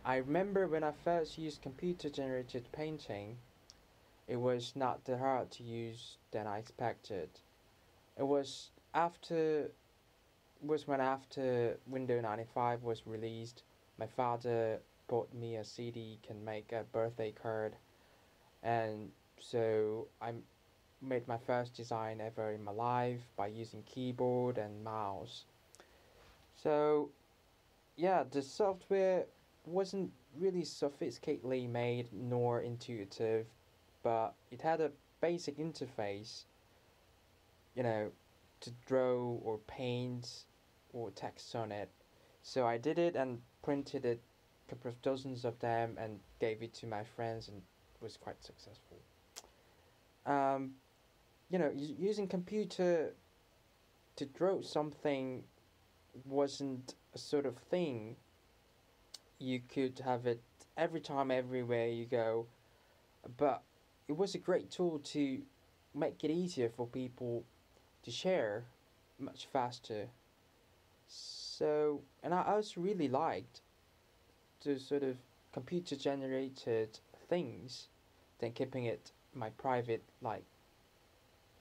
I remember when I first used computer-generated painting, it was not that hard to use than I expected. It was after was when after Windows 95 was released, my father bought me a CD can make a birthday card, and so I made my first design ever in my life by using keyboard and mouse. So yeah, the software wasn't really sophisticatedly made nor intuitive, but it had a basic interface, you know, to draw or paint or text on it. So I did it and printed it, a couple of dozens of them, and gave it to my friends, and was quite successful. Um, using computer to draw something wasn't a sort of thing you could have it every time, everywhere you go, but it was a great tool to make it easier for people to share much faster. So, and I also really liked the sort of computer generated things than keeping it my private, like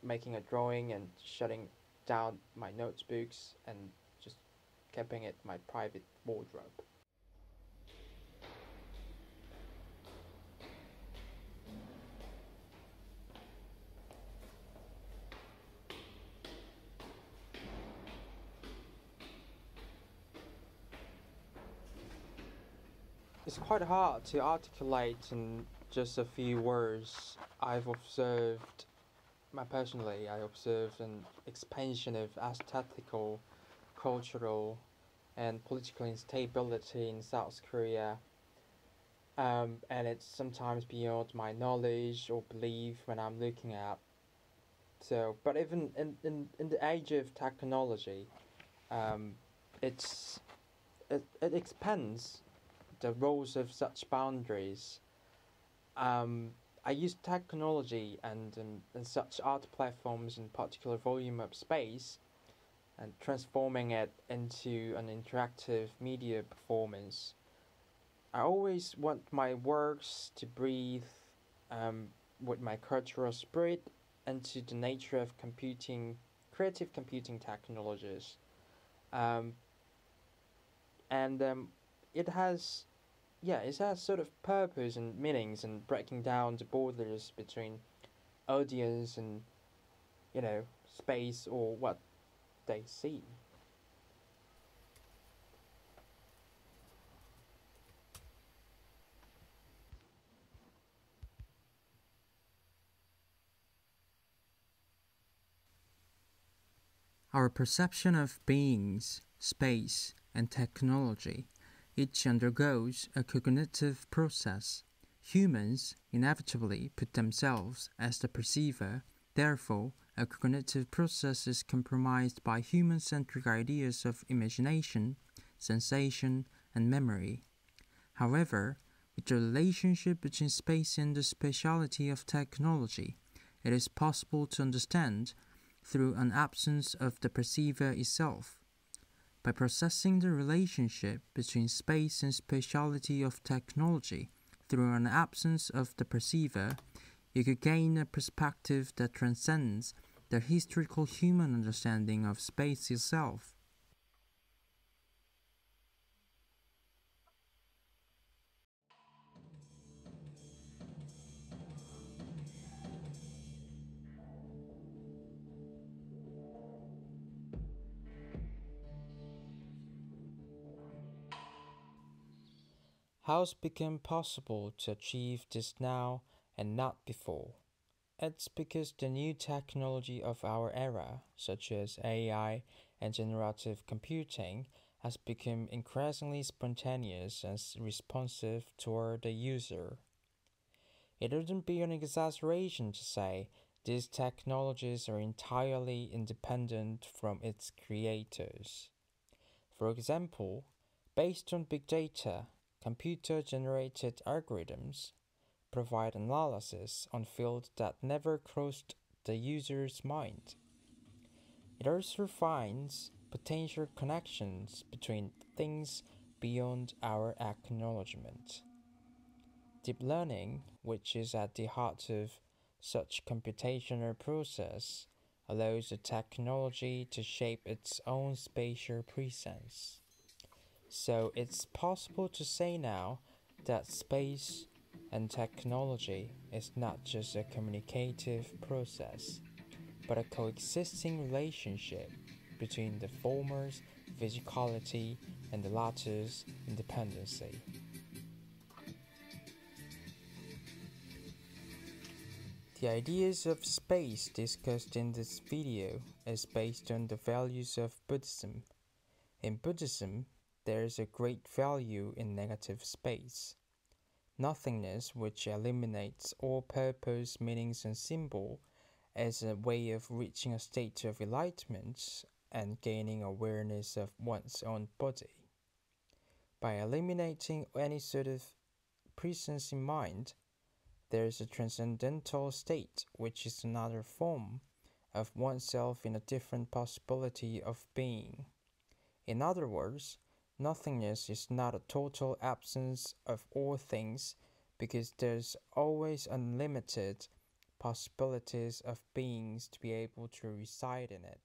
making a drawing and shutting down my notebooks and just keeping it my private wardrobe. It's quite hard to articulate in just a few words. I observed an expansion of aesthetical, cultural, and political instability in South Korea. And it's sometimes beyond my knowledge or belief when I'm looking at. So, but even in the age of technology, um, it's it expands the roles of such boundaries. Um, I use technology and such art platforms in particular volume of space and transforming it into an interactive media performance. I always want my works to breathe with my cultural spirit into the nature of creative computing technologies. Um, and it has it has sort of purpose and meanings and breaking down the borders between audience and space or what they see. Our perception of beings, space, and technology each undergoes a cognitive process. Humans inevitably put themselves as the perceiver, therefore, a cognitive process is compromised by human centric ideas of imagination, sensation, and memory. However, with the relationship between space and the spatiality of technology, it is possible to understand through an absence of the perceiver itself. By processing the relationship between space and spatiality of technology through an absence of the perceiver, you could gain a perspective that transcends the historical human understanding of space itself. How it's become possible to achieve this now and not before? It's because the new technology of our era, such as AI and generative computing, has become increasingly spontaneous and responsive toward the user. It wouldn't be an exaggeration to say these technologies are entirely independent from its creators. For example, based on big data, computer-generated algorithms provide analysis on fields that never crossed the user's mind. It also finds potential connections between things beyond our acknowledgement. Deep learning, which is at the heart of such computational process, allows the technology to shape its own spatial presence. So it's possible to say now that space and technology is not just a communicative process, but a coexisting relationship between the former's physicality and the latter's independency. The ideas of space discussed in this video is based on the values of Buddhism. In Buddhism, there is a great value in negative space. Nothingness, which eliminates all purpose, meanings, and symbol, as a way of reaching a state of enlightenment and gaining awareness of one's own body. By eliminating any sort of presence in mind, there is a transcendental state, which is another form of oneself in a different possibility of being. In other words, nothingness is not a total absence of all things, because there's always unlimited possibilities of beings to be able to reside in it.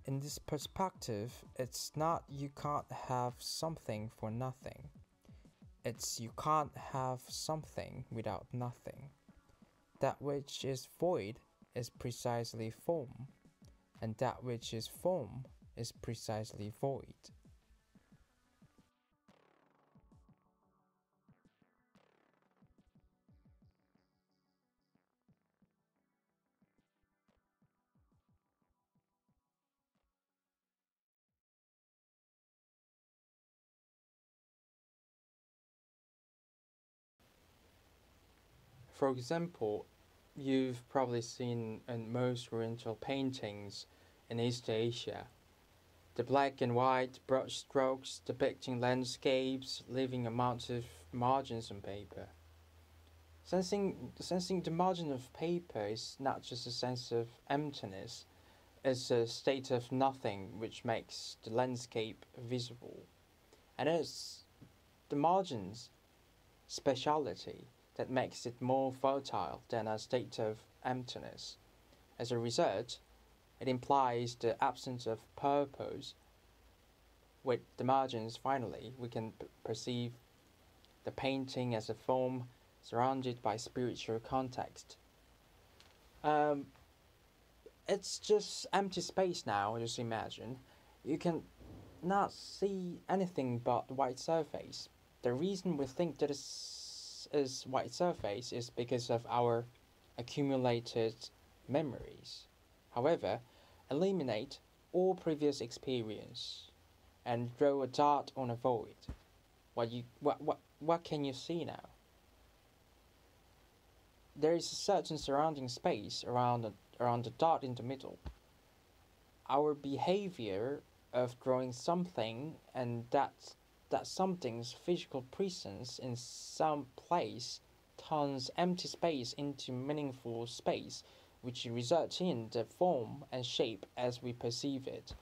In this perspective, it's not you can't have something for nothing. It's you can't have something without nothing. That which is void is precisely form, and that which is form is precisely void. For example, you've probably seen in most Oriental paintings in East Asia the black and white brush strokes depicting landscapes leaving amounts of margins on paper. Sensing the margin of paper is not just a sense of emptiness, it's a state of nothing which makes the landscape visible. And it's the margins, spatiality, that makes it more fertile than a state of emptiness. As a result, it implies the absence of purpose. With the margins, finally, we can perceive the painting as a form surrounded by spiritual context. It's just empty space now, just imagine. You can not see anything but white surface. The reason we think that is white surface is because of our accumulated memories. However, eliminate all previous experience and draw a dot on a void. What can you see now? There is a certain surrounding space around the dot in the middle. Our behavior of drawing something and that something's physical presence in some place turns empty space into meaningful space, which results in the form and shape as we perceive it.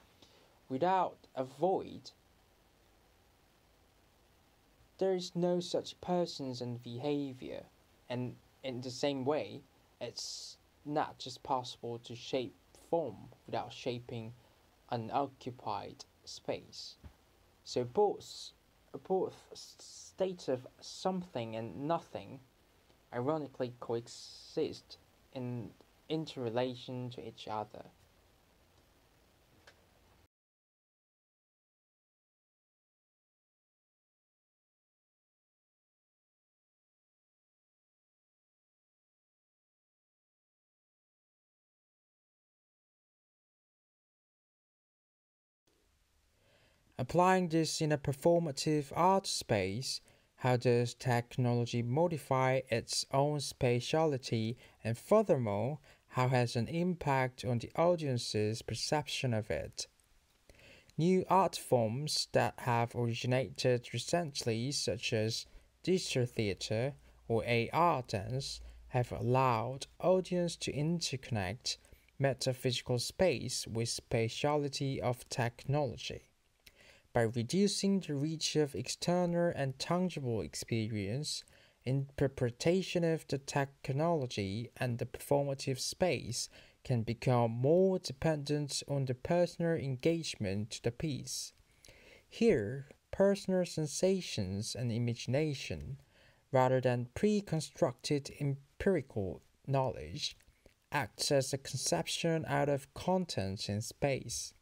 Without a void, there is no such persons and behavior, and in the same way, it's not just possible to shape form without shaping unoccupied space. So both states of something and nothing ironically coexist in interrelation to each other. Applying this in a performative art space, how does technology modify its own spatiality, and furthermore, how has an impact on the audience's perception of it? New art forms that have originated recently, such as digital theatre or AR dance, have allowed audience to interconnect metaphysical space with spatiality of technology. By reducing the reach of external and tangible experience, interpretation of the technology and the performative space can become more dependent on the personal engagement to the piece. Here, personal sensations and imagination, rather than pre-constructed empirical knowledge, acts as a conception out of content in space.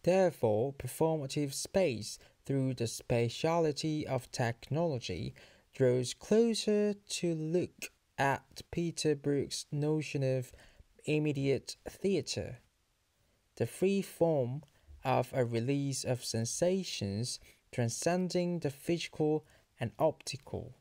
Therefore, performative space, through the spatiality of technology, draws closer to look at Peter Brook's notion of immediate theatre, the free form of a release of sensations transcending the physical and optical.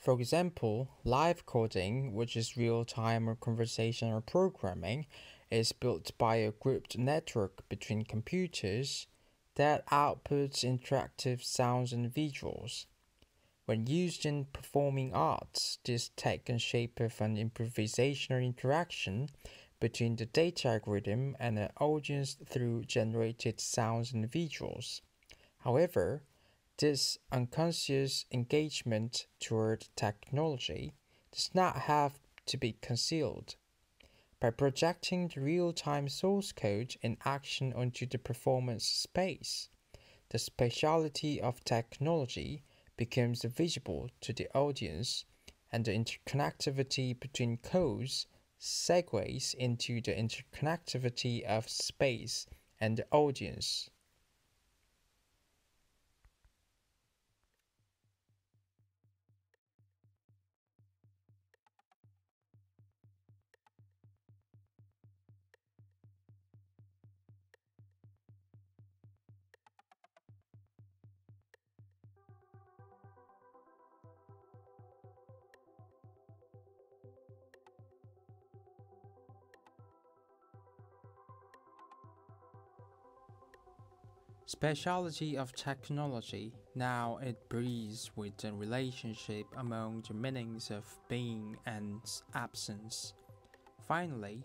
For example, live coding, which is real-time or conversational programming, is built by a grouped network between computers that outputs interactive sounds and visuals. When used in performing arts, this takes shape of an improvisational interaction between the data algorithm and the audience through generated sounds and visuals. However, this unconscious engagement toward technology does not have to be concealed. By projecting the real-time source code in action onto the performance space, the spatiality of technology becomes visible to the audience, and the interconnectivity between codes segues into the interconnectivity of space and the audience. Spatiality of technology, now it breathes with the relationship among the meanings of being and absence. Finally,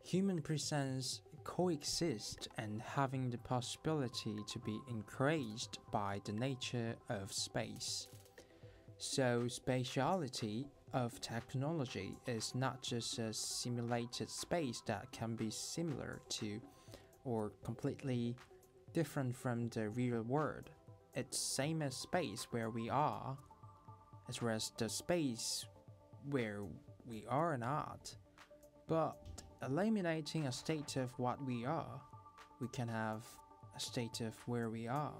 human presence coexist and having the possibility to be encouraged by the nature of space. So spatiality of technology is not just a simulated space that can be similar to or completely different from the real world. It's same as space where we are, as well as the space where we are not. But eliminating a state of what we are, we can have a state of where we are.